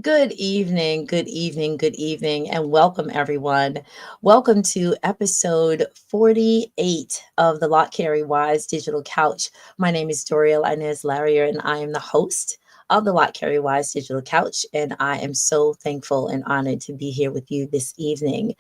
Good evening, good evening, and welcome everyone. Welcome to episode 48 of the Lott Carey Wise Digital Couch. My name is Doriel Inez Larrier, and I am the host of the Lott Carey Wise Digital Couch. And I am so thankful and honored to be here with you this evening.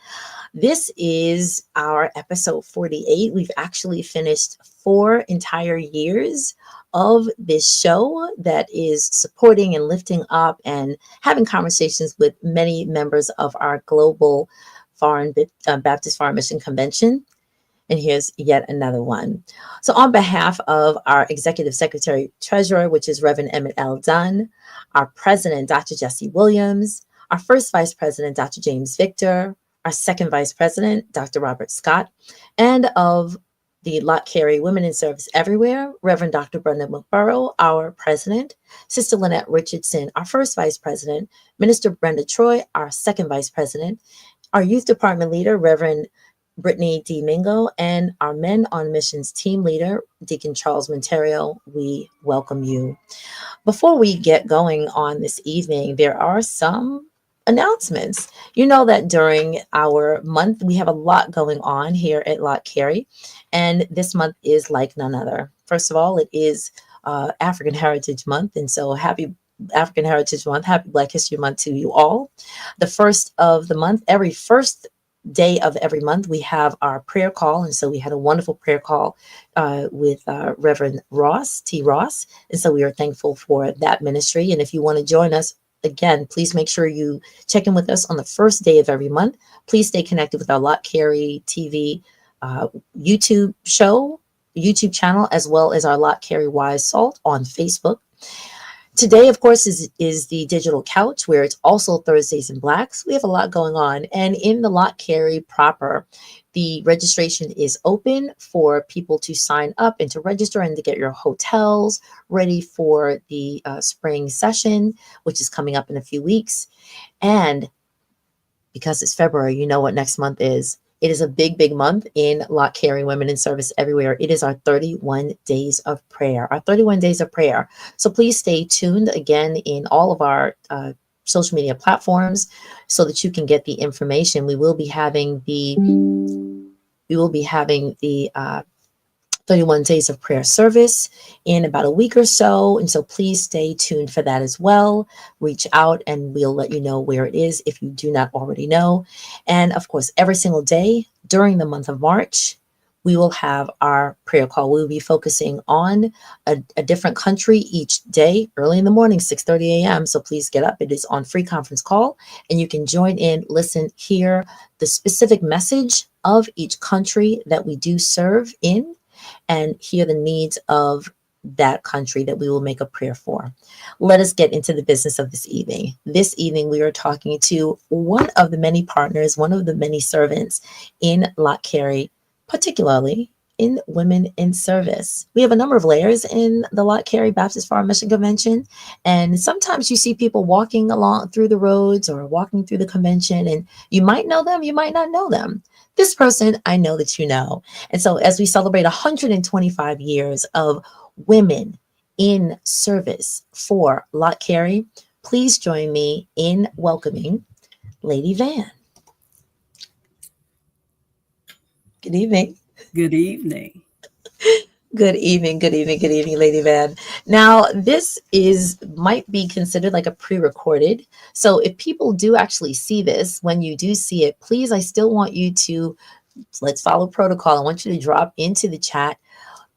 This is our episode 48. We've actually finished 4 entire years of this show that is supporting and lifting up and having conversations with many members of our global Baptist Foreign Mission Convention. And here's yet another one. So, on behalf of our Executive Secretary Treasurer, which is Reverend Emmett L. Dunn, our President, Dr. Jesse Williams, our first Vice President, Dr. James Victor, our second Vice President, Dr. Robert Scott, and of the Lott Carey Women in Service Everywhere, Reverend Dr. Brenda McBurrow, our President, Sister Lynette Richardson, our first Vice President, Minister Brenda Troy, our second Vice President, our Youth Department Leader, Reverend Brittany D. Mingo, and our Men on Missions team leader, Deacon Charles Monterio. We welcome you. Before we get going on this evening, there are some announcements. You know that during our month, we have a lot going on here at Lott Carey, and this month is like none other. First of all, it is African Heritage Month, and so happy African Heritage Month, happy Black History Month to you all. The first of the month, every first day of every month, we have our prayer call. And so we had a wonderful prayer call with Reverend Ross, T. Ross. And so we are thankful for that ministry. And if you want to join us, again, please make sure you check in with us on the first day of every month. Please stay connected with our Lott Carey TV YouTube channel, as well as our Lott Carey Wise Salt on Facebook. Today, of course, is the digital couch, where it's also Thursdays in Blacks. We have a lot going on. And in the Lott Carey proper, the registration is open for people to sign up and to register and to get your hotels ready for the spring session, which is coming up in a few weeks. And because it's February, you know what next month is. It is a big, big month in Lott Carey Women in Service Everywhere. It is our 31 days of prayer, our 31 days of prayer. So please stay tuned again in all of our social media platforms so that you can get the information. We will be having the 31 days of prayer service in about a week or so. And so please stay tuned for that as well. Reach out and we'll let you know where it is if you do not already know. And of course, every single day during the month of March, we will have our prayer call. We'll be focusing on a different country each day, early in the morning, 6:30 a.m. So please get up. It is on free conference call, and you can join in, listen, hear the specific message of each country that we do serve in, and hear the needs of that country that we will make a prayer for. Let us get into the business of this evening. This evening, we are talking to one of the many partners, one of the many servants in Lott Carey, particularly in Women in Service. We have a number of layers in the Lott Carey Baptist Foreign Mission Convention, and sometimes you see people walking along through the roads or walking through the convention, and you might know them, you might not know them. This person, I know that you know. And so as we celebrate 125 years of women in service for Lott Carey, please join me in welcoming Lady Van. Good evening. Good evening. Good evening, good evening, good evening, Lady Van. Now, this might be considered like a pre-recorded. So if people do actually see this, when you do see it, please, I still want you to, let's follow protocol. I want you to drop into the chat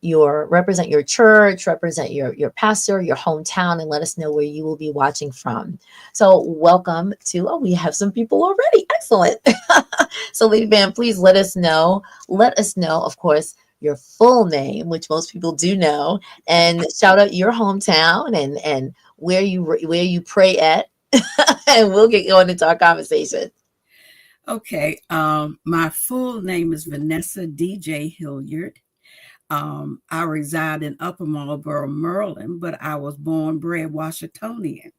represent your church, represent your pastor, your hometown, and let us know where you will be watching from. So welcome we have some people already. Excellent. So Lady Van, please let us know, of course, your full name, which most people do know, and shout out your hometown and where you pray at, and we'll get going into our conversation. Okay. My full name is Vanessa DJ Hilliard. I reside in Upper Marlboro, Maryland, but I was born, bred Washingtonian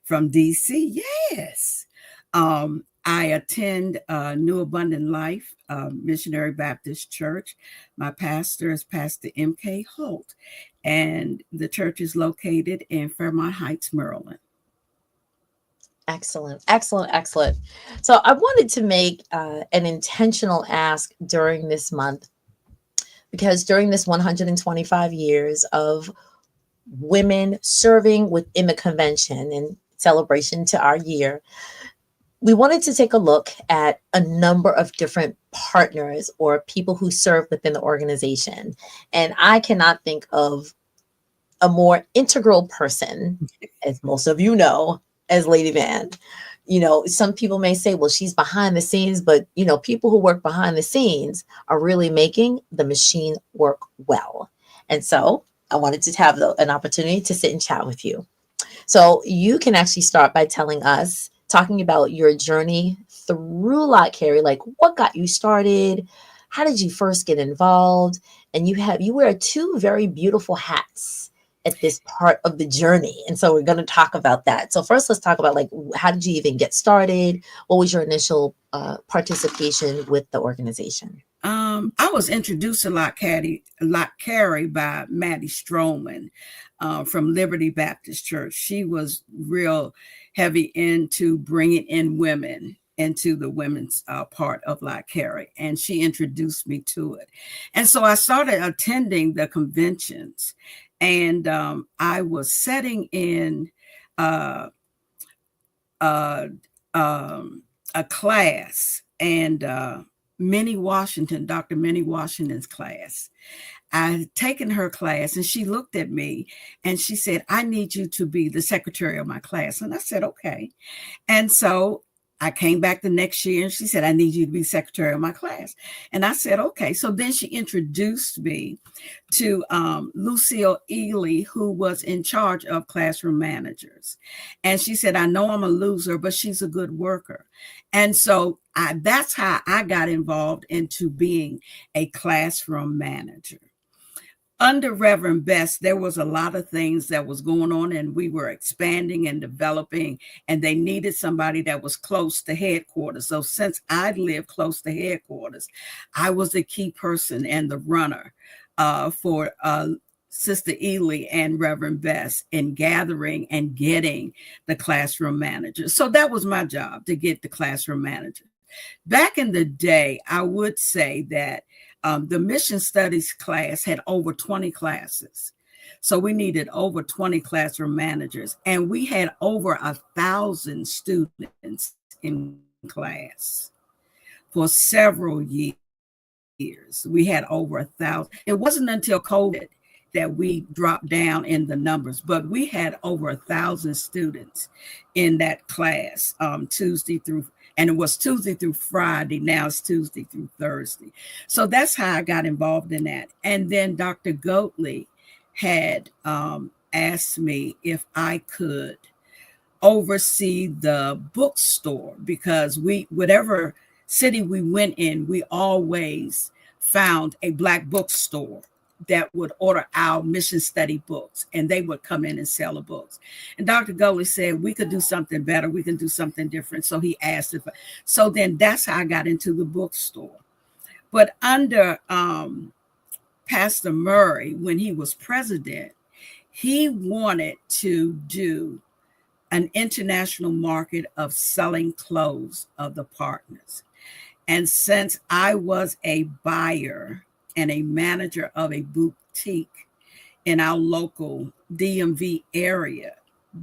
from DC. Yes. I attend New Abundant Life Missionary Baptist Church. My pastor is Pastor M.K. Holt, and the church is located in Fairmont Heights, Maryland. Excellent, excellent, excellent. So I wanted to make an intentional ask during this month, because during this 125 years of women serving within the convention and celebration to our year, we wanted to take a look at a number of different partners or people who serve within the organization. And I cannot think of a more integral person, as most of you know, as Lady Van. You know, some people may say, well, she's behind the scenes, but you know, people who work behind the scenes are really making the machine work well. And so I wanted to have an opportunity to sit and chat with you. So you can actually start by telling us, talking about your journey through Lott Carey, like what got you started, how did you first get involved, and you wear two very beautiful hats at this part of the journey, and so we're going to talk about that. So first, let's talk about like how did you even get started? What was your initial participation with the organization? I was introduced to Lott Carey by Maddie Stroman from Liberty Baptist Church. She was real heavy into bringing in women into the women's part of Lott Carey, and she introduced me to it. And so I started attending the conventions, and I was sitting in uh, uh, a class, and Minnie Washington, Dr. Minnie Washington's class. I had taken her class, and she looked at me and she said, I need you to be the secretary of my class. And I said, okay. And so I came back the next year and she said, I need you to be secretary of my class. And I said, okay. So then she introduced me to Lucille Ely, who was in charge of classroom managers. And she said, I know I'm a loser, but she's a good worker. And so that's how I got involved into being a classroom manager. Under Reverend Best, there was a lot of things that was going on, and we were expanding and developing, and they needed somebody that was close to headquarters. So since I lived close to headquarters, I was the key person and the runner for Sister Ely and Reverend Best in gathering and getting the classroom managers. So that was my job, to get the classroom managers. Back in the day, I would say that the mission studies class had over 20 classes. So we needed over 20 classroom managers, and we had over 1,000 students in class for several years. We had over 1,000. It wasn't until COVID that we dropped down in the numbers, but we had over 1,000 students in that class, Tuesday through, and it was Tuesday through Friday. Now it's Tuesday through Thursday. So that's how I got involved in that. And then Dr. Goatley had asked me if I could oversee the bookstore, because whatever city we went in, we always found a Black bookstore that would order our mission study books, and they would come in and sell the books. And Dr. Gully said, we could do something better. We can do something different. So he asked if, so then that's how I got into the bookstore. But under Pastor Murray, when he was president, he wanted to do an international market of selling clothes of the partners. And since I was a buyer and a manager of a boutique in our local DMV area,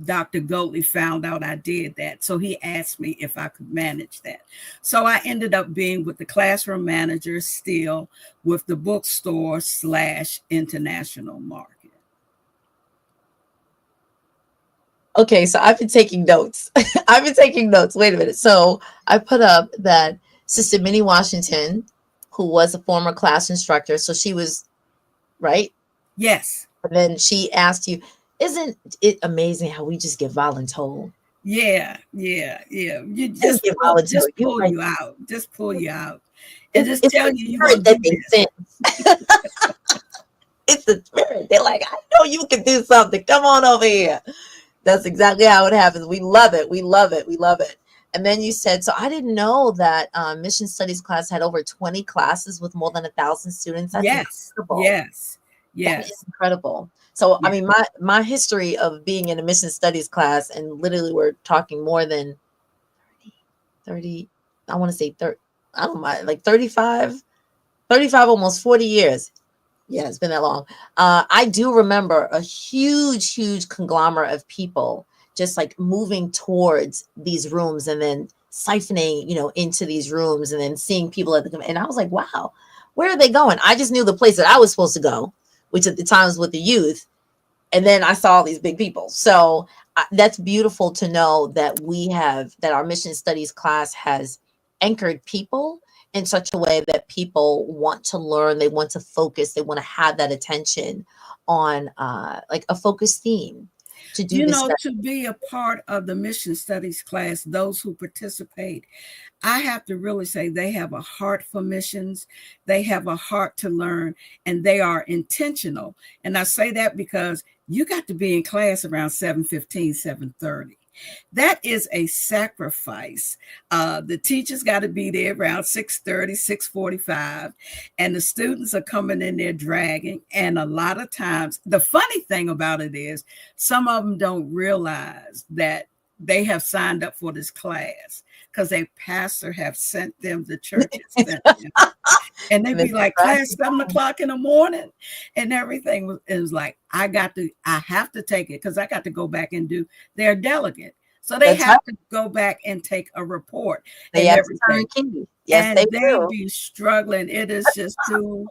Dr. Goatley found out I did that. So he asked me if I could manage that. So I ended up being with the classroom manager, still with the bookstore / international market. Okay, so I've been taking notes. I've been taking notes. Wait a minute. So I put up that Sister Minnie Washington, who was a former class instructor, so she was right. Yes. And then she asked you, "Isn't it amazing how we just get voluntold?" Yeah. You Just get voluntold. just pull you out. Just pull you out. And just It's tell the you you're spirit going to that do they this. sent. It's the spirit. They're like, I know you can do something. Come on over here. That's exactly how it happens. We love it. We love it. We love it. And then you said, so I didn't know that mission studies class had over 20 classes with more than 1,000 students. That's Yes. incredible. That is incredible. So, I mean, my history of being in a mission studies class, and literally we're talking more than 30, I want to say 30, I don't mind, like 35, almost 40 years. Yeah, it's been that long. I do remember a huge, huge conglomerate of people just like moving towards these rooms and then siphoning, into these rooms and then seeing people at the, and I was like, wow, where are they going? I just knew the place that I was supposed to go, which at the time was with the youth. And then I saw all these big people. So that's beautiful to know that that our mission studies class has anchored people in such a way that people want to learn, they want to focus, they want to have that attention on like a focused theme to do You this know, study. to be a part of the mission studies class, those who participate, I have to really say they have a heart for missions. They have a heart to learn, and they are intentional. And I say that because you got to be in class around 7:15, 7:30. That is a sacrifice. The teachers got to be there around 6:30, 6:45, and the students are coming in there dragging. And a lot of times, the funny thing about it is some of them don't realize that they have signed up for this class because a pastor have sent them, the church has sent them. And they'd And then be like, drag class, you 7 o'clock in the morning, and everything was, it was like, I have to take it because I got to go back and do their delegate. So they That's right. have to go back and take a report They and have to everything. turnkey. Yes, they And they do. be struggling. It is just too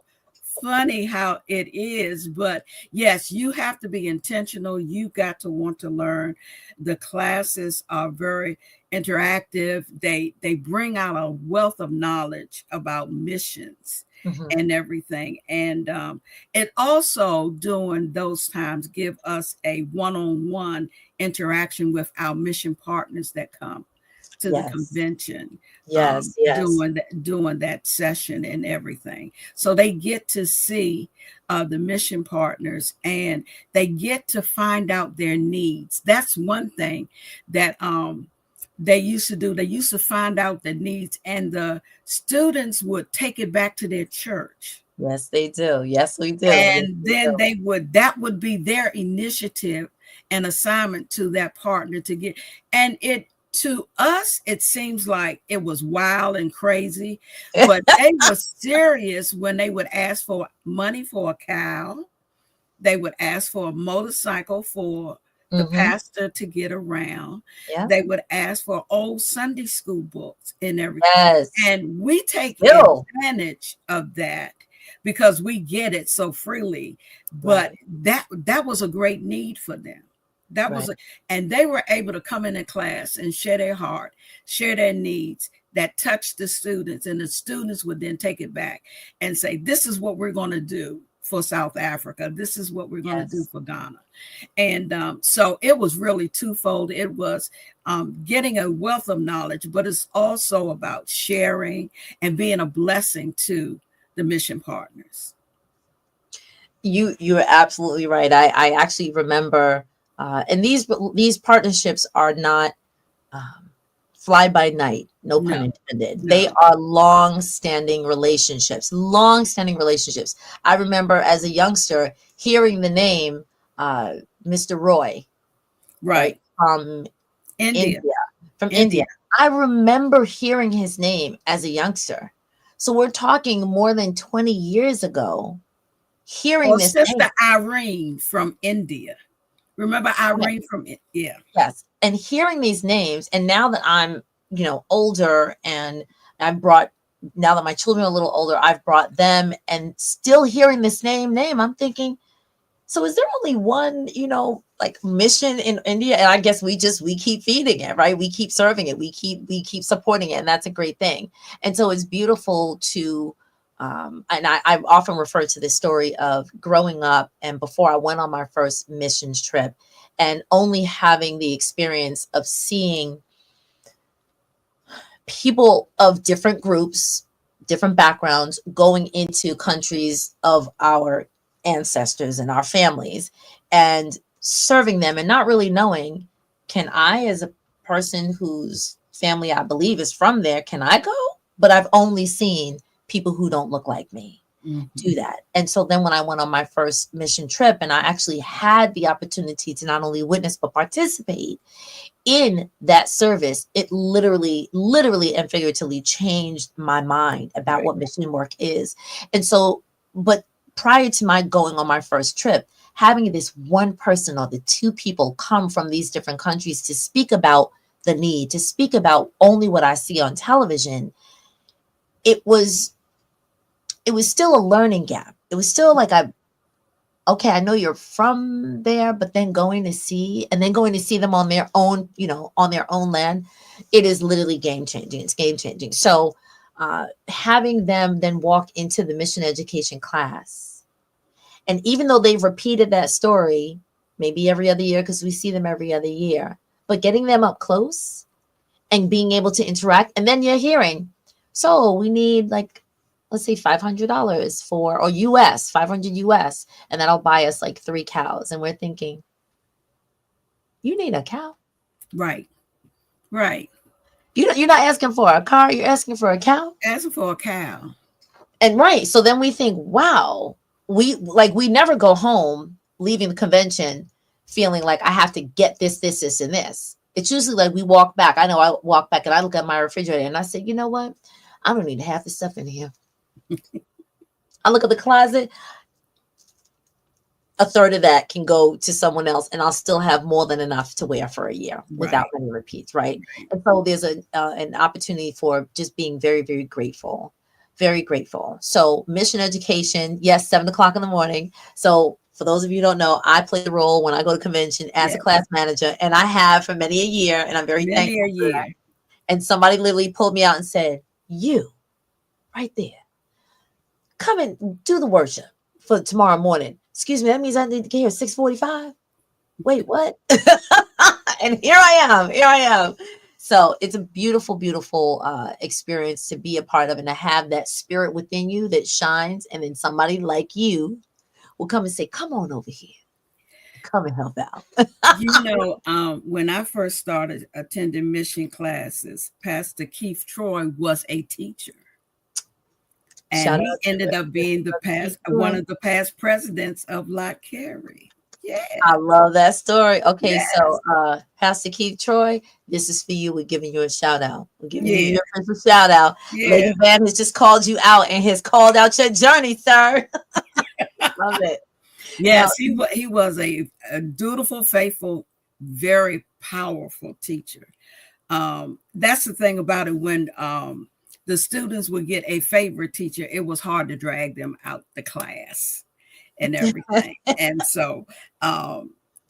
funny how it is. But yes, you have to be intentional. You got to want to learn. The classes are very interactive. They bring out a wealth of knowledge about missions Mhm. and everything. And it also during those times give us a one-on-one interaction with our mission partners that come to the Yes, convention, yes, yes, doing that session and everything. So they get to see the mission partners, and they get to find out their needs. That's one thing that they used to do. They used to find out the needs, and the students would take it back to their church, yes, they do. Yes, we do. Yes, and we then do. that would be their initiative and assignment to that partner to get. And it, to us it seems like it was wild and crazy, but they were serious when they would ask for money for a cow. They would ask for a motorcycle for the Hmm. pastor to get around. Yeah. They would ask for old Sunday school books and everything. Yes. And we take Still. advantage of that because we get it so freely. But Right. that was a great need for them. That was Right. and they were able to come in class and share their heart, share their needs that touched the students, and the students would then take it back and say, this is what we're going to do for South Africa. This is what we're going to do Yes. for Ghana. And so it was really twofold. It was getting a wealth of knowledge, but it's also about sharing and being a blessing to the mission partners. You're absolutely right. I actually remember, and these partnerships are not um, fly by night. No pun No, intended. They no, are long standing relationships. Long standing relationships. I remember as a youngster hearing the name uh, Mr. Roy, right, right. from India, India. From India. India. I remember hearing his name as a youngster. So we're talking more than 20 years ago, hearing Or this name. Sister Irene from India. Remember Yeah, Irene from, yeah, yes. And hearing these names, and now that I'm, older and I've brought, now that my children are a little older, I've brought them and still hearing this name, I'm thinking, so is there only one, like mission in India? And I guess we keep feeding it, right? We keep serving it. We keep supporting it. And that's a great thing. And so it's beautiful to and I often refer to this story of growing up and before I went on my first missions trip and only having the experience of seeing people of different groups, different backgrounds going into countries of our ancestors and our families and serving them and not really knowing, can I, as a person whose family I believe is from there, can I go? But I've only seen people who don't look like me. do that. And so then when I went on my first mission trip, and I actually had the opportunity to not only witness but participate in that service, it literally and figuratively changed my mind about Right. what mission work is. And so, but prior to my going on my first trip, having this one person or the two people come from these different countries to speak about the need, to speak about only what I see on television, it was still a learning gap. It was still like, okay, I know you're from there, but then going to see them on their own, on their own land, it is literally game changing. It's game changing. So having them then walk into the mission education class, and even though they've repeated that story, maybe every other year, because we see them every other year, but getting them up close and being able to interact, and then you're hearing, so we need, like, let's say $500 for, or US, 500 US, and that'll buy us like 3 cows. And we're thinking, you need a cow? Right. Right. You're not asking for a car, you're asking for a cow? Asking for a cow. And right. So then we think, wow, we never go home leaving the convention feeling like I have to get this, and this. It's usually like we walk back. I know I walk back and I look at my refrigerator and I say, you know what? I don't need half the stuff in here. I look at the closet, a third of that can go to someone else, and I'll still have more than enough to wear for a year without Right. many repeats, right? And so there's an opportunity for just being very, very grateful, very grateful. So mission education, yes, 7 o'clock in the morning. So for those of you who don't know, I play the role when I go to convention as a Yes. class manager, and I have for many a year, and I'm very Many thankful a for that. year. And somebody literally pulled me out and said, you, right there, come and do the worship for tomorrow morning. Excuse me, that means I need to get here at 6:45. Wait, what? And here I am. Here I am. So it's a beautiful, beautiful experience to be a part of, and to have that spirit within you that shines. And then somebody like you will come and say, come on over here. Come and help out. When I first started attending mission classes, Pastor Keith Troy was a teacher. And Shout he out ended to up being one Brother. of the past presidents of Lott Carey. Yeah. I love that story. Okay, so Yes. Pastor Keith Troy, this is for you. We're giving you a shout out. We're giving you Yeah. your official shout out. Yeah. Lady Van has just called you out and has called out your journey, sir. Love it. Now, Yes, he was a dutiful, faithful, very powerful teacher. That's the thing about it. When the students would get a favorite teacher, it was hard to drag them out the class and everything. And so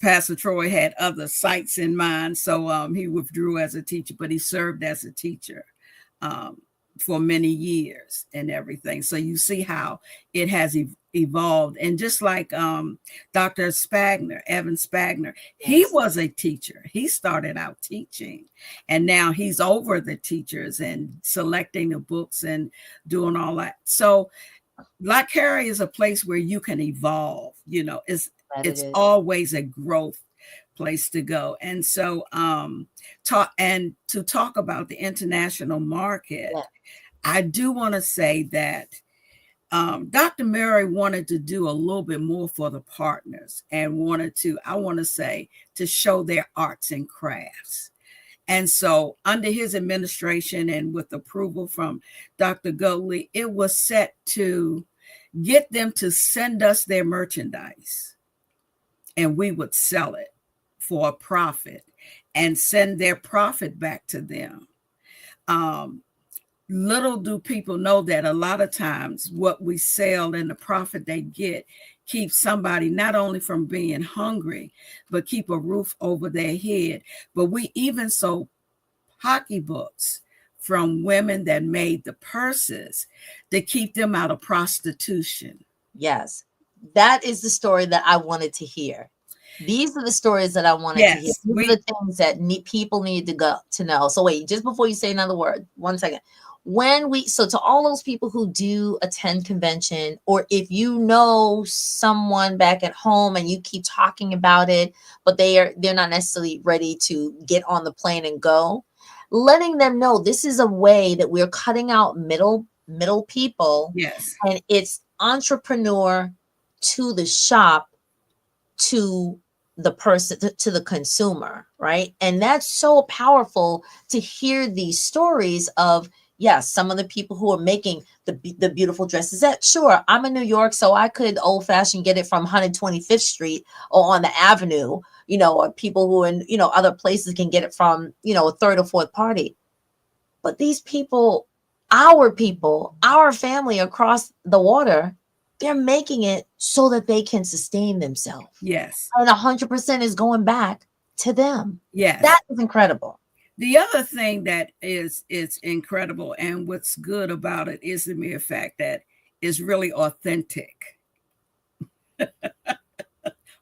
Pastor Troy had other sights in mind, so he withdrew as a teacher, but he served as a teacher for many years and everything. So you see how it has evolved. And just like Dr. Evan Spagner, he yes, was a teacher. He started out teaching, and now he's over the teachers and selecting the books and doing all that. So LottCarey is a place where you can evolve. It's that it it's is. always a growth place to go. And so to talk about the international market, Yeah. I do want to say that Dr. Mary wanted to do a little bit more for the partners, and I want to say, to show their arts and crafts. And so under his administration and with approval from Dr. Goldley, it was set to get them to send us their merchandise, and we would sell it for a profit and send their profit back to them. Little do people know that a lot of times what we sell and the profit they get keeps somebody not only from being hungry, but keep a roof over their head. But we even sold pocketbooks from women that made the purses to keep them out of prostitution. Yes. That is the story that I wanted to hear. These are the stories that I wanted to hear. Yes, These are the things that people need to know. So wait, just before you say another word, 1 second. So to all those people who do attend convention, or if you know someone back at home and you keep talking about it, but they're not necessarily ready to get on the plane and go, letting them know this is a way that we're cutting out middle people, yes, and it's entrepreneur to the shop to the person, to the consumer, right? And that's so powerful to hear these stories of, yes, some of the people who are making the beautiful dresses. That, sure, I'm in New York, so I could old fashioned get it from 125th Street or on the Avenue, or people who in other places can get it from a third or fourth party. But these people, our family across the water, they're making it so that they can sustain themselves. Yes. And 100% is going back to them. Yes. That is incredible. The other thing that is incredible, and what's good about it, is the mere fact that it's really authentic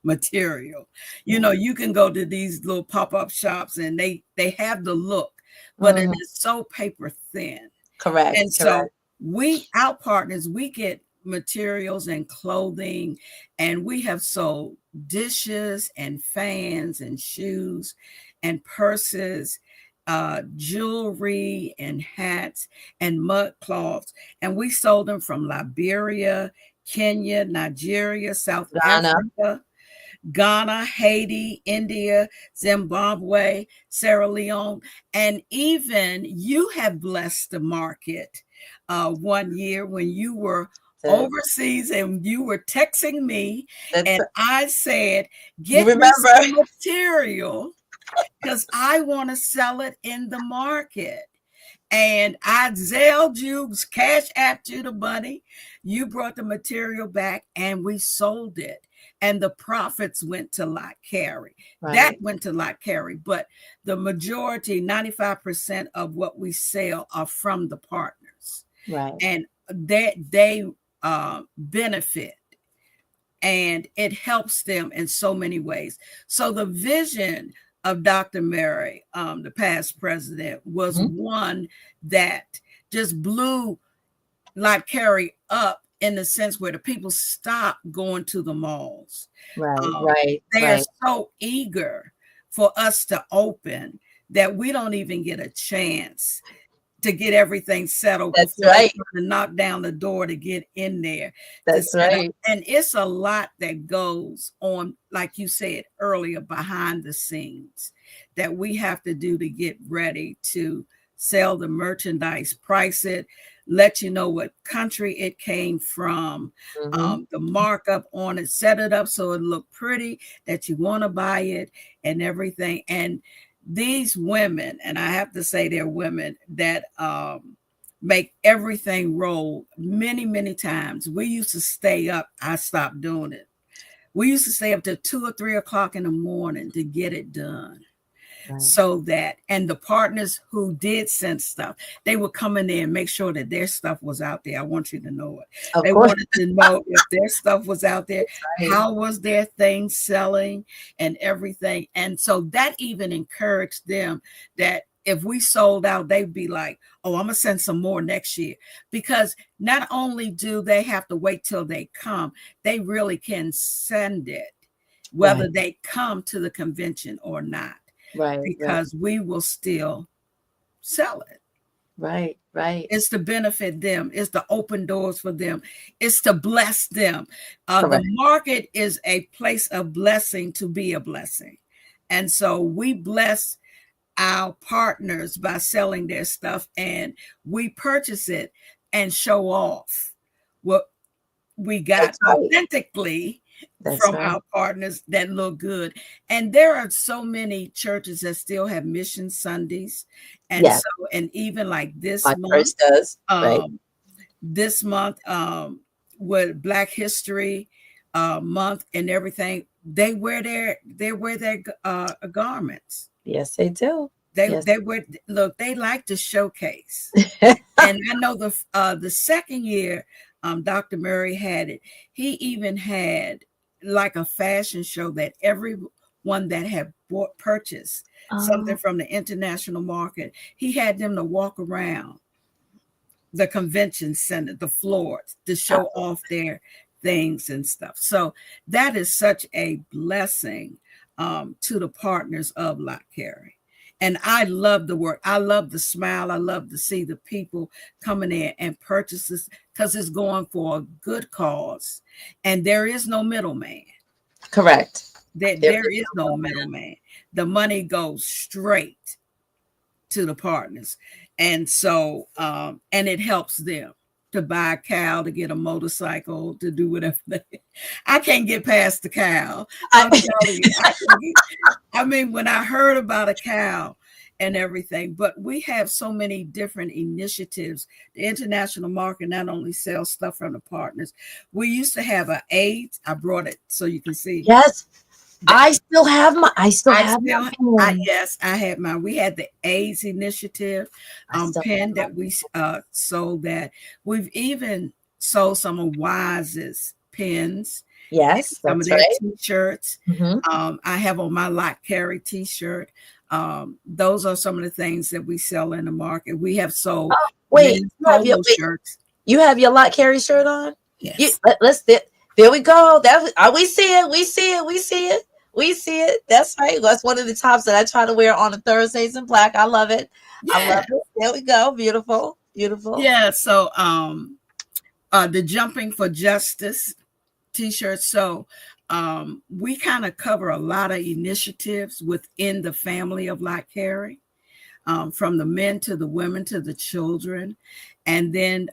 material. You can go to these little pop-up shops and they have the look, but it is so paper thin. Correct. And so our partners, we get materials and clothing, and we have sold dishes and fans and shoes and purses, jewelry and hats and mud cloths. And we sold them from Liberia, Kenya, Nigeria, South Africa, Ghana, Haiti, India, Zimbabwe, Sierra Leone, and even you have blessed the market one year when you were overseas and you were texting me, and I said, get me some material because I want to sell it in the market. And I Zelled you, cash apped you the money. You brought the material back and we sold it. And the profits went to Lott Carey. Right. That went to Lott Carey. But the majority, 95% of what we sell are from the partners. Right. And they benefit. And it helps them in so many ways. So the vision of Dr. Mary, the past president, was one that just blew Lott Carey up in the sense where the people stopped going to the malls. Right. They are so eager for us to open that we don't even get a chance to get everything settled. That's right. To knock down the door to get in there. That's right. And it's a lot that goes on, like you said earlier, behind the scenes that we have to do to get ready to sell the merchandise, price it, let you know what country it came from, the markup on it, set it up so it looked pretty, that you want to buy it and everything. And these women, and I have to say they're women that make everything roll many, many times. We used to stay up. I stopped doing it. We used to stay up till 2 or 3 o'clock in the morning to get it done. Right. So that, and the partners who did send stuff, they would come in there and make sure that their stuff was out there. I want you to know it. They wanted to know if their stuff was out there, how was their thing selling and everything. And so that even encouraged them that if we sold out, they'd be like, oh, I'm going to send some more next year. Because not only do they have to wait till they come, they really can send it, whether they come to the convention or not. Right. Because we will still sell it. Right. It's to benefit them. It's to open doors for them. It's to bless them. The market is a place of blessing to be a blessing. And so we bless our partners by selling their stuff, and we purchase it and show off what we got authentically from our partners that look good. And there are so many churches that still have Mission Sundays. And so, and even like this month, this month, with Black History Month and everything, they wear their garments. Yes, they do. They wear, look, they like to showcase. And I know the second year Dr. Murray had it, he even had like a fashion show that everyone that had purchased something from the international market, he had them to walk around the convention center, the floors, to show off their things and stuff. So that is such a blessing to the partners of Lott Carey. And I love the work. I love the smile. I love to see the people coming in and purchases because it's going for a good cause. And there is no middleman. Correct. There There is is no no middleman. middleman. The money goes straight to the partners. And so, and it helps them to buy a cow, to get a motorcycle, to do whatever. I can't get past the cow. I'm telling you, I mean, when I heard about a cow and everything, but we have so many different initiatives. The international market not only sells stuff from the partners. We used to have an AIDS. I brought it so you can see. Yes, The I still I have my still, pen. yes, I had mine. We had the AIDS initiative I still have pen my that we sold. That we've even sold some of Wise's pens and Yes, some of that's their right. T-shirts. Hmm. I have on my Lott Carey T-shirt. Those are some of the things that we sell in the market. We have sold Oh, wait, men's polo shirts. you have your Lott Carey shirt on? Yes. Let's there we go. We see it. We see it. We see it. We see it. That's right. That's one of the tops that I try to wear on the Thursdays in black. I love it. I love Yeah. it. There we go. Beautiful. Beautiful. Yeah. So the Jumping for Justice T-shirts. So we kind of cover a lot of initiatives within the family of Lott Carey, from the men to the women to the children. And then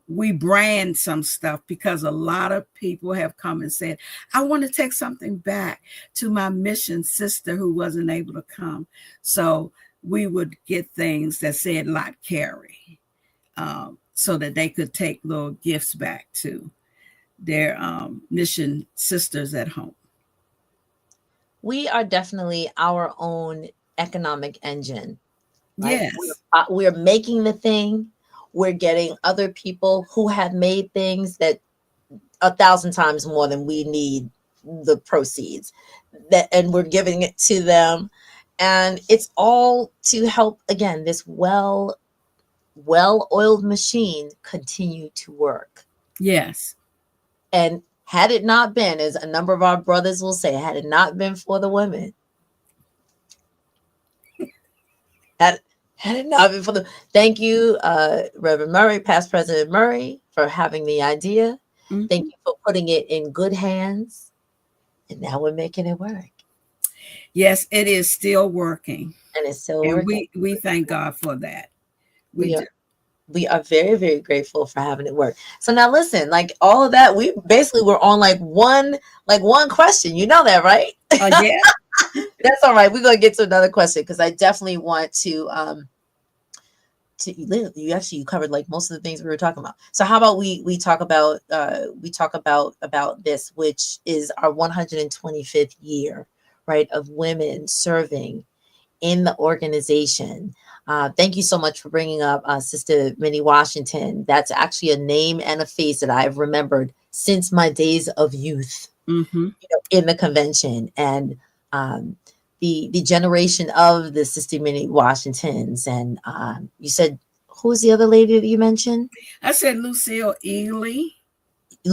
we brand some stuff because a lot of people have come and said, I want to take something back to my mission sister who wasn't able to come. So we would get things that said Lott Carey, so that they could take little gifts back to their mission sisters at home. We are definitely our own economic engine, right? Yes. We're making the thing. We're getting other people who have made things that 1,000 times more than we need the proceeds, that, and we're giving it to them, and it's all to help again this well-oiled machine continue to work. Yes. And had it not been, as a number of our brothers will say, had it not been for the women, had had it not been for the, thank you, Reverend Murray, past President Murray, for having the idea. Mm-hmm. Thank you for putting it in good hands, and now we're making it work. Yes, it is still working. And it's still And working. we thank God for that. We We do. are we are very, very grateful for having it work. So now listen, like all of that, we basically were on like one question. You know that, right? Yeah. That's all right. We're gonna get to another question because I definitely want to you covered like most of the things we were talking about. So how about we talk about this, which is our 125th year, right, of women serving in the organization. Thank you so much for bringing up Sister Minnie Washington. That's actually a name and a face that I've remembered since my days of youth, Mm-hmm. in the convention, and um, the generation of the Sister Minnie Washingtons. And you said, who was the other lady that you mentioned? I said Lucille Ely.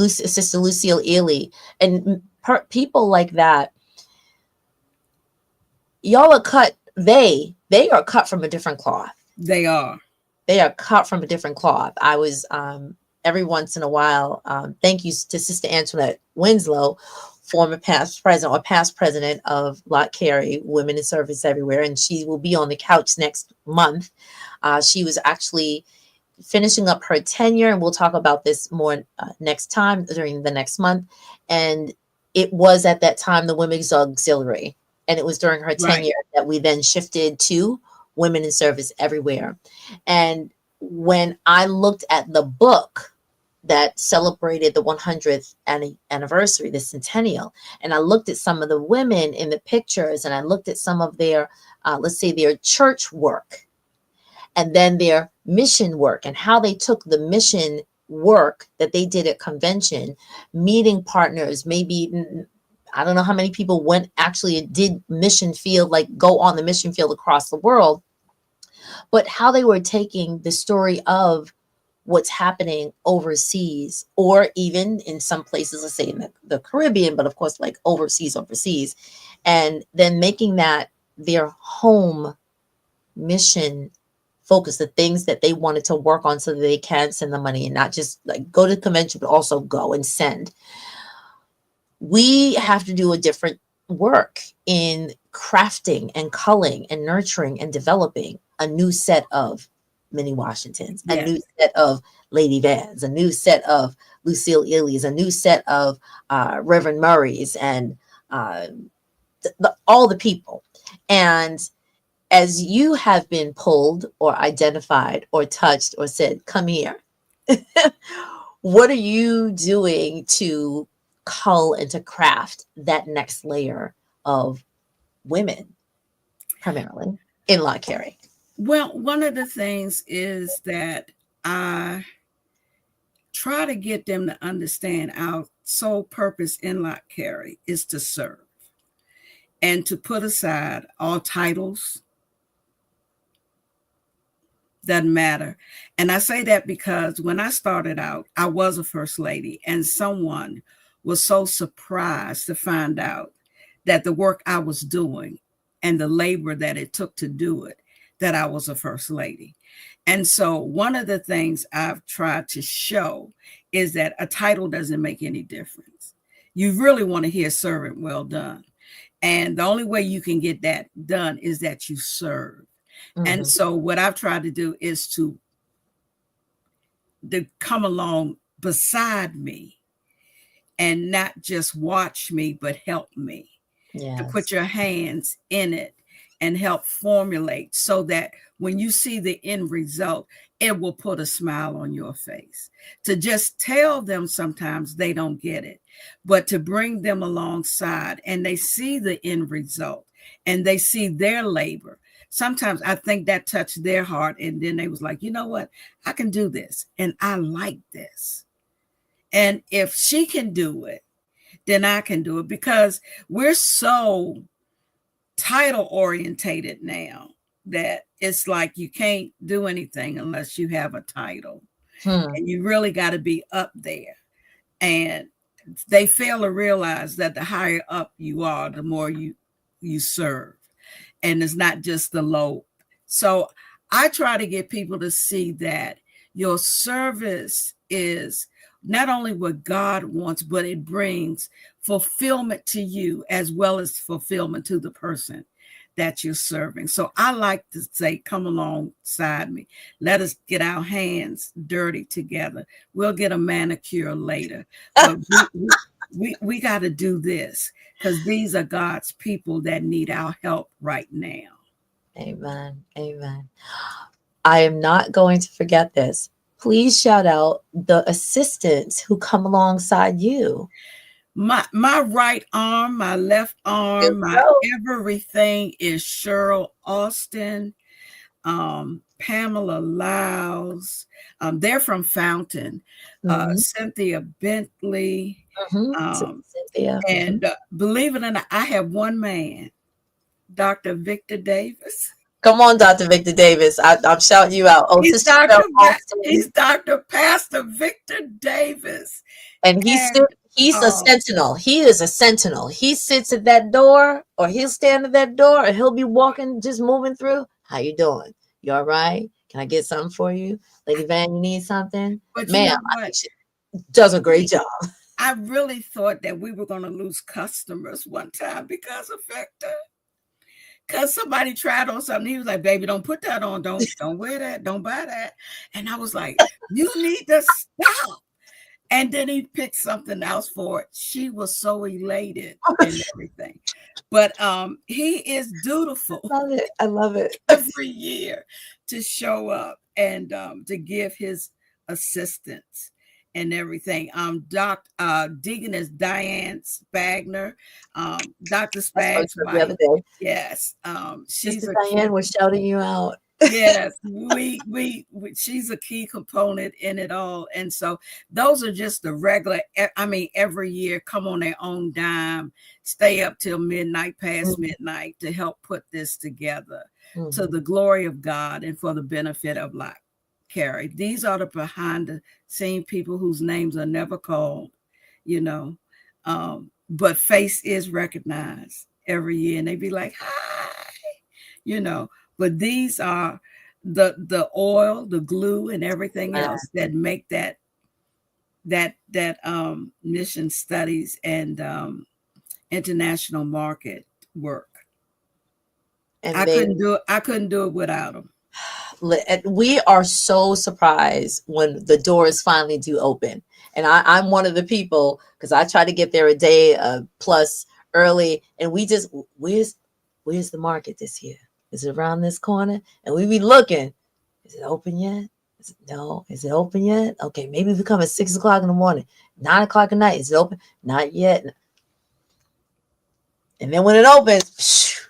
Sister Lucille Ely, and people like that. Y'all are cut. They are cut from a different cloth. They are. They are cut from a different cloth. I was every once in a while. Thank you to Sister Antoinette Winslow, former past president of Lott Carey Women in Service Everywhere, and she will be on the couch next month. She was actually finishing up her tenure, and we'll talk about this more next time during the next month. And it was at that time the Women's Auxiliary, and it was during her Right. tenure that we then shifted to Women in Service Everywhere. And when I looked at the book that celebrated the 100th anniversary, the centennial, and I looked at some of the women in the pictures, and I looked at some of their, let's say, their church work, and then their mission work, and how they took the mission work that they did at convention, meeting partners, maybe I don't know how many people went actually did mission field, like go on the mission field across the world, but how they were taking the story of what's happening overseas, or even in some places, let's say in the Caribbean, but of course, like, overseas, and then making that their home, mission focused, the things that they wanted to work on so that they can send the money and not just like go to the convention, but also go and send. We have to do a different work in crafting and culling and nurturing and developing a new set of Minnie Washingtons, a Yes. new set of Lady Vans, a new set of Lucille Illies, a new set of Reverend Murrays, and uh, all the people. And as you have been pulled or identified or touched or said, come here, what are you doing to cull and to craft that next layer of women, primarily in Lott Carey? Well, one of the things is that I try to get them to understand our sole purpose in Lott Carey is to serve and to put aside all titles. Doesn't matter. And I say that because when I started out, I was a first lady, and someone was so surprised to find out that the work I was doing and the labor that it took to do it, that I was a first lady. And so one of the things I've tried to show is that a title doesn't make any difference. You really want to hear servant well done. And the only way you can get that done is that you serve. And Mm-hmm. so what I've tried to do is to come along beside me and not just watch me, but help me. To put Yes. your hands in it and help formulate so that when you see the end result, it will put a smile on your face. To just tell them sometimes they don't get it, but to bring them alongside and they see the end result and they see their labor. Sometimes I think that touched their heart, and then they was like, you know what? I can do this, and I like this. And if she can do it, then I can do it, because we're so title orientated now that it's like you can't do anything unless you have a title, and you really got to be up there. And they fail to realize that the higher up you are, the more you serve, and it's not just the low. So I try to get people to see that your service is not only what God wants, but it brings fulfillment to you as well as fulfillment to the person that you're serving. So I like to say, come alongside me. Let us get our hands dirty together. We'll get a manicure later, but we got to do this, because these are God's people that need our help right now. Amen. Amen. I am not going to forget this. Please shout out the assistants who come alongside you. My right arm, my left Good arm, to my go. everything is Cheryl Austin, Pamela Lyles. They're from Fountain. Mm-hmm. Cynthia Bentley. Mm-hmm. Um, Cynthia. Mm-hmm. and believe it or not, I have one man, Dr. Victor Davis. Come on, Dr. Victor Davis. I'm shouting you out. Oh, He's Sister Cheryl He's Austin. Dr. Pastor Victor Davis. And And he's a uh, sentinel. He is a sentinel. He sits at that door, or he'll stand at that door, or he'll be walking, just moving through. How you doing? You all right? Can I get something for you? Lady Van, you need something? but you Ma'am, know I what? think she does a great job. I really thought that we were going to lose customers one time because of Victor. Because somebody tried on something. He was like, baby, don't put that on. Don't wear that. Don't buy that. And I was like, you need to stop. And then he picked something else for it. She was so elated and everything. But he is dutiful Love it. I love it. every year to show up and to give his assistance and everything. Deaconess Diane Spagner, Dr. I spoke Spag's to her the other wife. day. Yes, she's Sister a Diane key. was shouting you out. Yes, we she's a key component in it all. And so those are just the regular, I mean, every year come on their own dime, stay up till midnight, past midnight, to help put this together to the glory of God and for the benefit of Lott Carey. These are the behind the scene people whose names are never called, you know, but face is recognized every year, and they be like, hi, you know. But these are the oil, the glue, and everything else that make that mission studies and international market work. And they I couldn't do it without them. we are so surprised when the doors finally do open. And I'm one of the people, because I try to get there a day plus early, and we just where's the market this year? Is it around this corner? And we be looking. Is it open yet? No. Is it open yet? Okay, maybe we come at 6 o'clock in the morning, 9 o'clock at night. Is it open? Not yet. And then when it opens,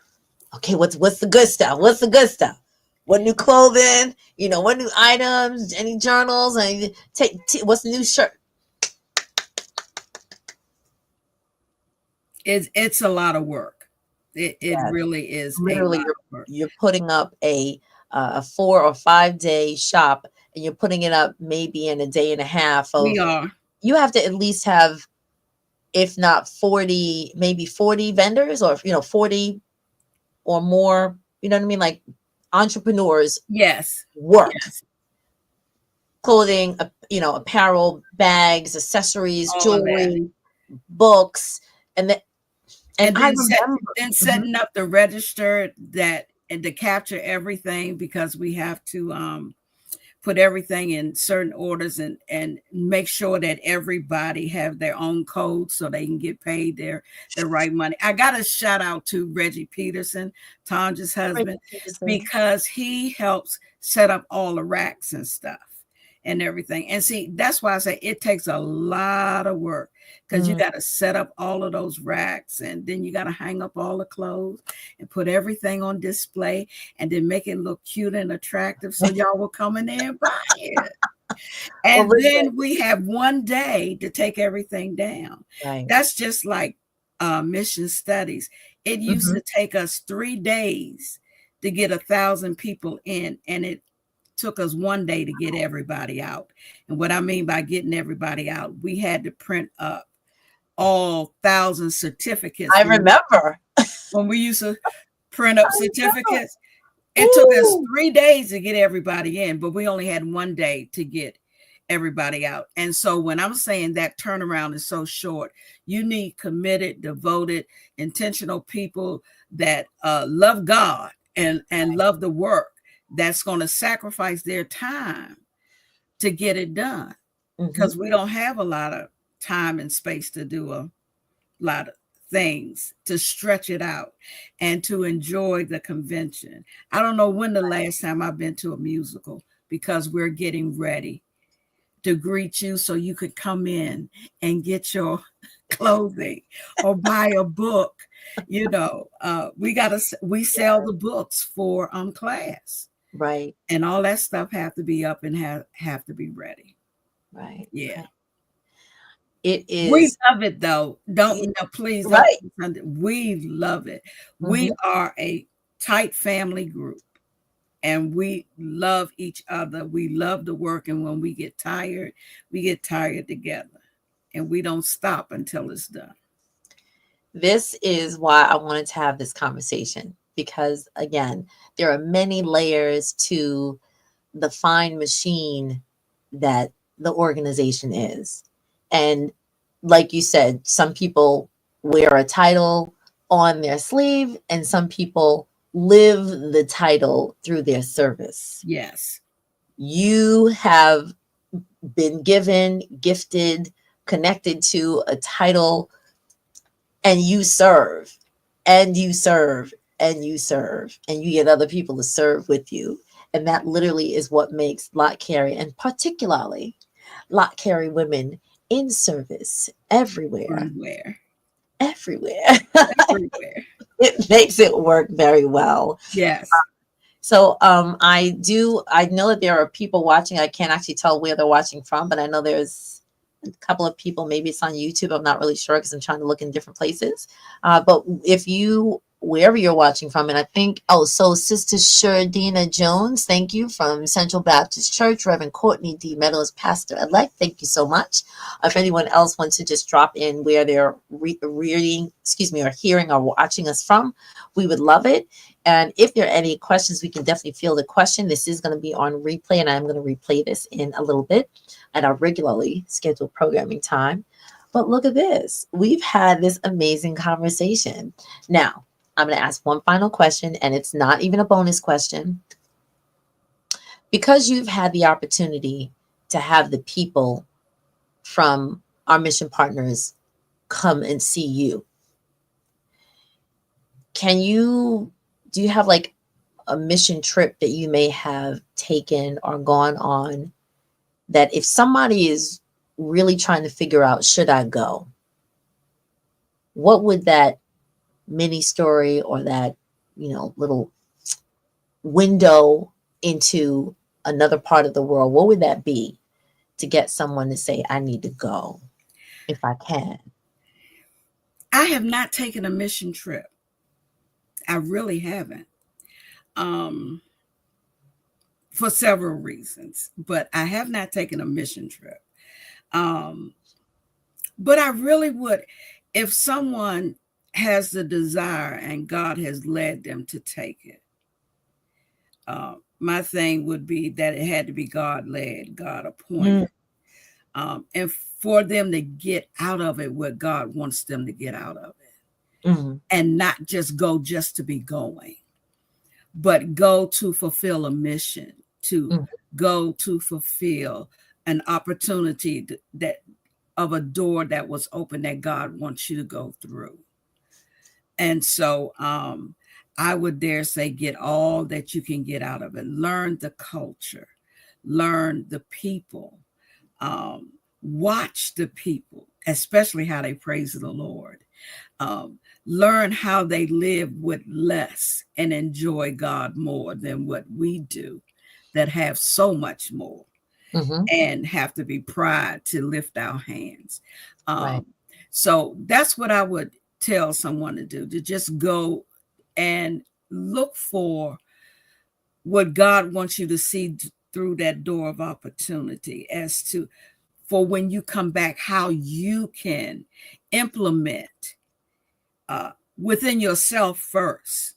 okay, what's the good stuff? What's the good stuff? What new clothing? What new items? Any journals? And what's the new shirt? It's a lot of work. It Yes. really is a Literally, lot of work. you're putting up a 4 or 5 day shop, and you're putting it up maybe in a day and a half. We Of are. you have to at least have, if not 40, maybe 40 vendors, or 40 or more. You know what I mean? Like entrepreneurs Yes. work. Yes. Clothing, apparel, bags, accessories, All of that. jewelry, books, and then And I then remember. setting up the register that and to capture everything, because we have to put everything in certain orders and make sure that everybody have their own code so they can get paid the right money. I got a shout out to Reggie Peterson, Tanja's husband, because he helps set up all the racks and stuff and everything. And see, that's why I say it takes a lot of work, because you got to set up all of those racks, and then you got to hang up all the clothes and put everything on display, and then make it look cute and attractive so y'all will come in there and buy it. And then we have one day to take everything down. Right. That's just like mission studies. It used to take us 3 days to get 1,000 people in, and it took us one day to get everybody out. And what I mean by getting everybody out, we had to print up all 1,000 certificates. I remember when we used to print up certificates. It took us 3 days to get everybody in, but we only had one day to get everybody out. And so when I'm saying that turnaround is so short, you need committed, devoted, intentional people that love God and love the work, that's going to sacrifice their time to get it done, because we don't have a lot of time and space to do a lot of things, to stretch it out and to enjoy the convention. I don't know when the last time I've been to a musical, because we're getting ready to greet you so you could come in and get your clothing or buy a book. We sell the books for class. Right. And all that stuff have to be up and have to be ready. Right. Yeah. Right. It is. We love it though. Please. Right. We love it. We are a tight family group, and we love each other. We love the work. And when we get tired together, and we don't stop until it's done. This is why I wanted to have this conversation, because again, there are many layers to the fine machine that the organization is. And like you said, some people wear a title on their sleeve, and some people live the title through their service. Yes. You have been given, gifted, connected to a title, and you serve, and you serve, and you serve, and you get other people to serve with you. And that literally is what makes Lott Carey, and particularly Lott Carey women in service everywhere. Everywhere. It makes it work very well. Yes. So I know that there are people watching. I can't actually tell where they're watching from, but I know there's a couple of people. Maybe it's on YouTube. I'm not really sure, because I'm trying to look in different places. But if you, wherever you're watching from, and I think, so Sister Sherdina Jones, thank you, from Central Baptist Church, Reverend Courtney D. Meadows, Pastor-elect, thank you so much. If anyone else wants to just drop in where they're reading, or hearing or watching us from, we would love it. And if there are any questions, we can definitely field the question. This is going to be on replay, and I'm going to replay this in a little bit at our regularly scheduled programming time. But look at this. We've had this amazing conversation. Now, I'm going to ask one final question, and it's not even a bonus question. Because you've had the opportunity to have the people from our mission partners come and see you, do you have like a mission trip that you may have taken or gone on that if somebody is really trying to figure out, should I go? What would that mini story or that, little window into another part of the world, what would that be to get someone to say, I need to go if I can? I have not taken a mission trip. I really haven't. For several reasons, but I have not taken a mission trip. But I really would, if someone has the desire and God has led them to take it. My thing would be that it had to be God led, God appointed, and for them to get out of it what God wants them to get out of it, and not just go just to be going, but go to fulfill a mission, to go to fulfill an opportunity that of a door that was open that God wants you to go through. And so I would dare say, get all that you can get out of it. Learn the culture, learn the people, watch the people, especially how they praise the Lord. Learn how they live with less and enjoy God more than what we do that have so much more. And have to be proud to lift our hands. Right. So that's what I would tell someone to do, to just go and look for what God wants you to see through that door of opportunity, as to, for when you come back, how you can implement within yourself first,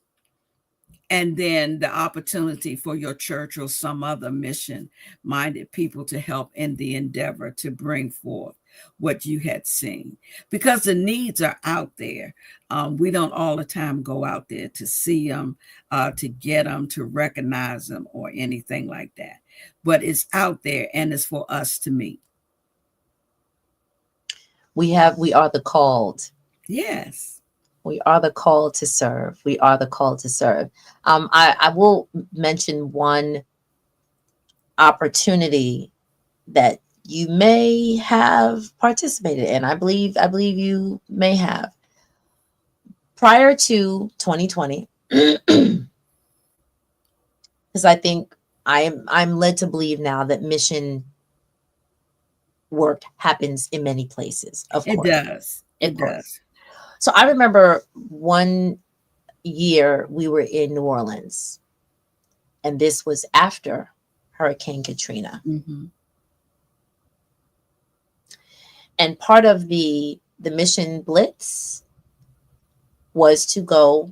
and then the opportunity for your church or some other mission-minded people to help in the endeavor to bring forth what you had seen. Because the needs are out there. We don't all the time go out there to see them, to get them, to recognize them, or anything like that. But it's out there, and it's for us to meet. We are the called. Yes. We are the called to serve. We are the called to serve. I will mention one opportunity that you may have participated in. I believe you may have. Prior to 2020, because I think I'm led to believe now that mission work happens in many places. Of course, it does. It does. So I remember one year we were in New Orleans, and this was after Hurricane Katrina. And part of the mission blitz was to go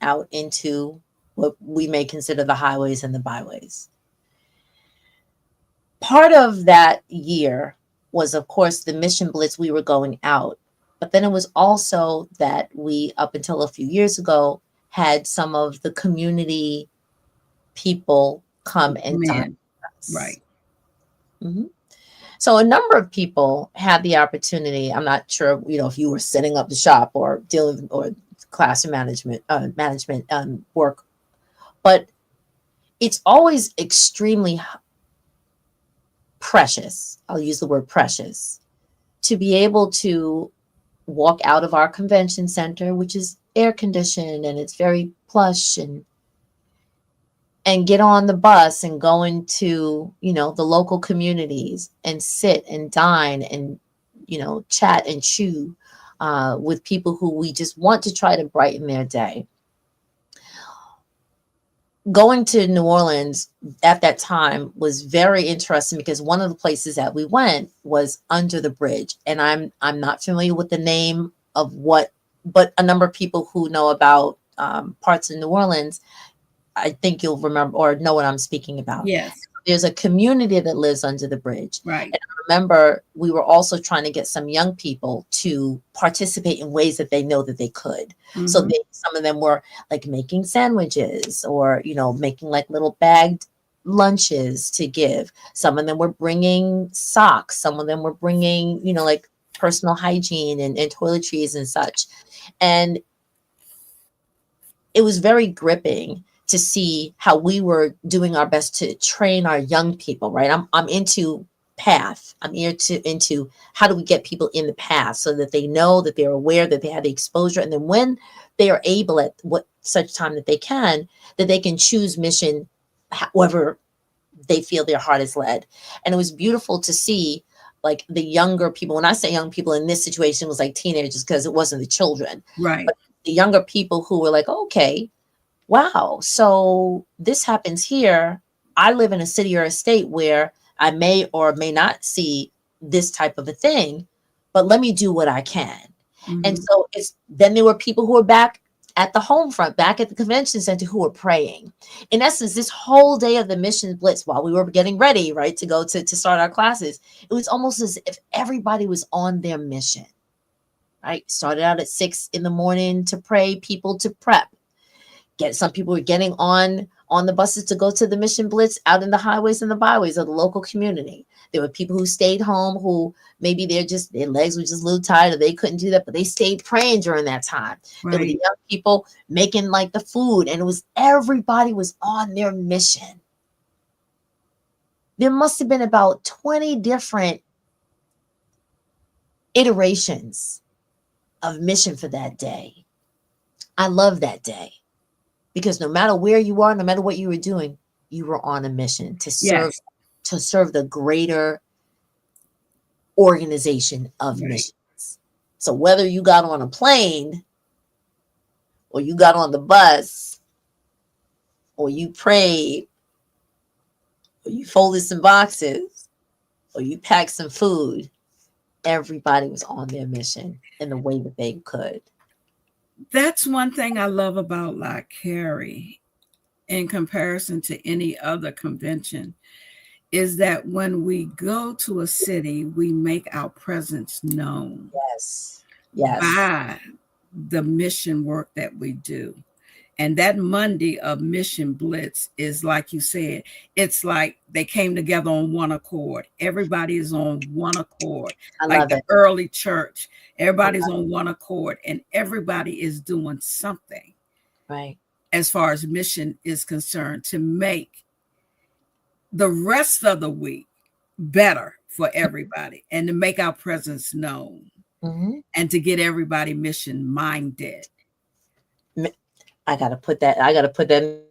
out into what we may consider the highways and the byways. Part of that year was, of course, the mission blitz. We were going out. But then it was also that we, up until a few years ago, had some of the community people come and dine with us. Right. So a number of people had the opportunity. I'm not sure, if you were setting up the shop or dealing or classroom management work, but it's always extremely precious. I'll use the word precious, to be able to walk out of our convention center, which is air conditioned and it's very plush, and get on the bus and go into, the local communities and sit and dine and, chat and chew with people who we just want to try to brighten their day. Going to New Orleans at that time was very interesting, because one of the places that we went was under the bridge, and I'm not familiar with the name of what, but a number of people who know about parts of New Orleans, I think you'll remember or know what I'm speaking about. Yes. There's a community that lives under the bridge. Right. And I remember we were also trying to get some young people to participate in ways that they know that they could. So Mm-hmm. some of them were like making sandwiches or, making like little bagged lunches to give. Some of them were bringing socks. Some of them were bringing, like personal hygiene and toiletries and such. And it was very gripping to see how we were doing our best to train our young people, right? I'm into path. I'm into how do we get people in the path so that they know, that they're aware, that they have the exposure, and then when they are able at what such time that they can, that they can choose mission however they feel their heart is led. And it was beautiful to see like the younger people. When I say young people in this situation, it was like teenagers because it wasn't the children, Right. but the younger people who were like, okay, wow, so this happens here. I live in a city or a state where I may or may not see this type of a thing, but let me do what I can. And Mm-hmm. so then there were people who were back at the home front, back at the convention center who were praying. In essence, this whole day of the mission blitz, while we were getting ready, right, to go to start our classes, it was almost as if everybody was on their mission, right? Started out at 6 in the morning to pray, people to prep. Some people were getting on the buses to go to the mission blitz out in the highways and the byways of the local community. There were people who stayed home who maybe their legs were just a little tired or they couldn't do that, but they stayed praying during that time. There were the Right. young people making like the food, and everybody was on their mission. There must have been about 20 different iterations of mission for that day. I love that day. Because no matter where you are, no matter what you were doing, you were on a mission Yes. to serve the greater organization of Right. missions. So whether you got on a plane or you got on the bus or you prayed or you folded some boxes or you packed some food, everybody was on their mission in the way that they could. That's one thing I love about Lott Carey in comparison to any other convention is that when we go to a city, we make our presence known Yes. Yes. by the mission work that we do. And that Monday of Mission Blitz is like you said, it's like they came together on one accord. Everybody is on one accord, I like love the it. early church. I Everybody's love on one accord, and everybody is doing something it. Right. as far as mission is concerned to make the rest of the week better for everybody and to make our presence known Mm-hmm. and to get everybody mission minded. I gotta put that. I gotta put that.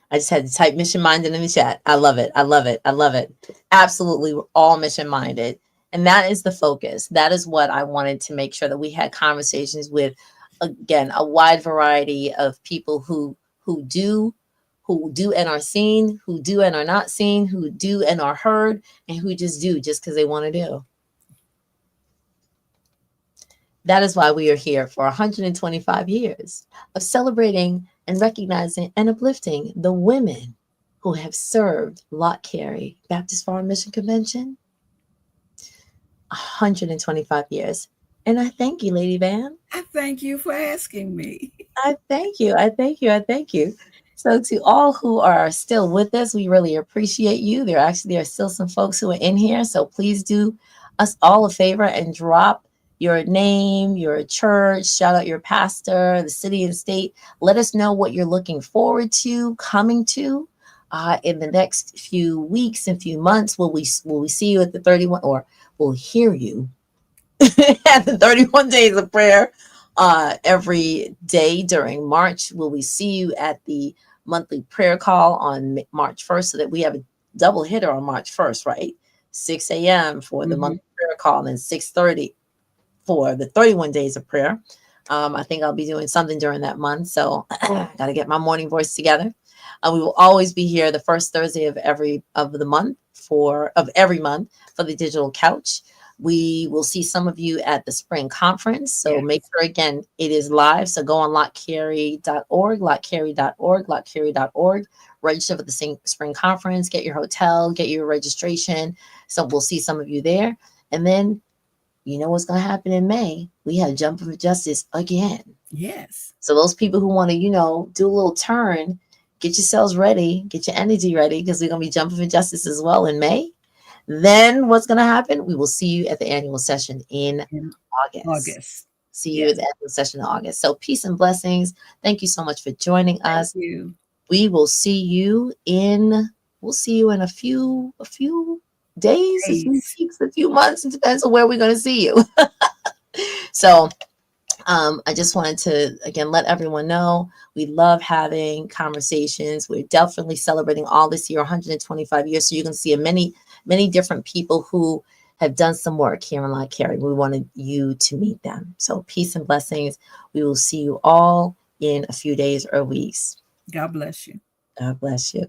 I just had to type mission minded in the chat. I love it. I love it. I love it. Absolutely. We're all mission minded. And that is the focus. That is what I wanted to make sure that we had conversations with, again, a wide variety of people who do and are seen, who do and are not seen, who do and are heard, and who just do just because they want to do. That is why we are here for 125 years of celebrating and recognizing and uplifting the women who have served Lott Carey Baptist Farm Mission Convention. 125 years. And I thank you, Lady Van. I thank you for asking me. I thank you. I thank you. I thank you. So to all who are still with us, we really appreciate you. There are still some folks who are in here. So please do us all a favor and drop your name, your church, shout out your pastor, the city and state. Let us know what you're looking forward to coming to in the next few weeks and few months. Will we see you at the 31 or we'll hear you at the 31 days of prayer every day during March? Will we see you at the monthly prayer call on March 1st so that we have a double hitter on March 1st, right? 6 a.m. for the monthly prayer call and 6:30 for the 31 days of prayer. I think I'll be doing something during that month. So I got to get my morning voice together. We will always be here the first Thursday of the month of every month for the digital couch. We will see some of you at the spring conference. So Yes. make sure, again, it is live. So go on LottCarey.org, LottCarey.org, LottCarey.org. Register for the spring conference, get your hotel, get your registration. So we'll see some of you there. And then you know what's going to happen in May? We have Jump for Justice again. Yes. So those people who want to, do a little turn, get yourselves ready, get your energy ready, because we're going to be jumping for justice as well in May. Then what's going to happen? We will see you at the annual session in In August. August. See you at Yes. the annual session in August. So peace and blessings. Thank you so much for joining Thank us. you. We will see you in a few days, a few Days. weeks, a few months. It depends on where we're going to see you. So I just wanted to, again, let everyone know we love having conversations. We're definitely celebrating all this year, 125 years. So you can see many different people who have done some work here in Lott Carey. We wanted you to meet them. So peace and blessings. We will see you all in a few days or weeks. God bless you. God bless you.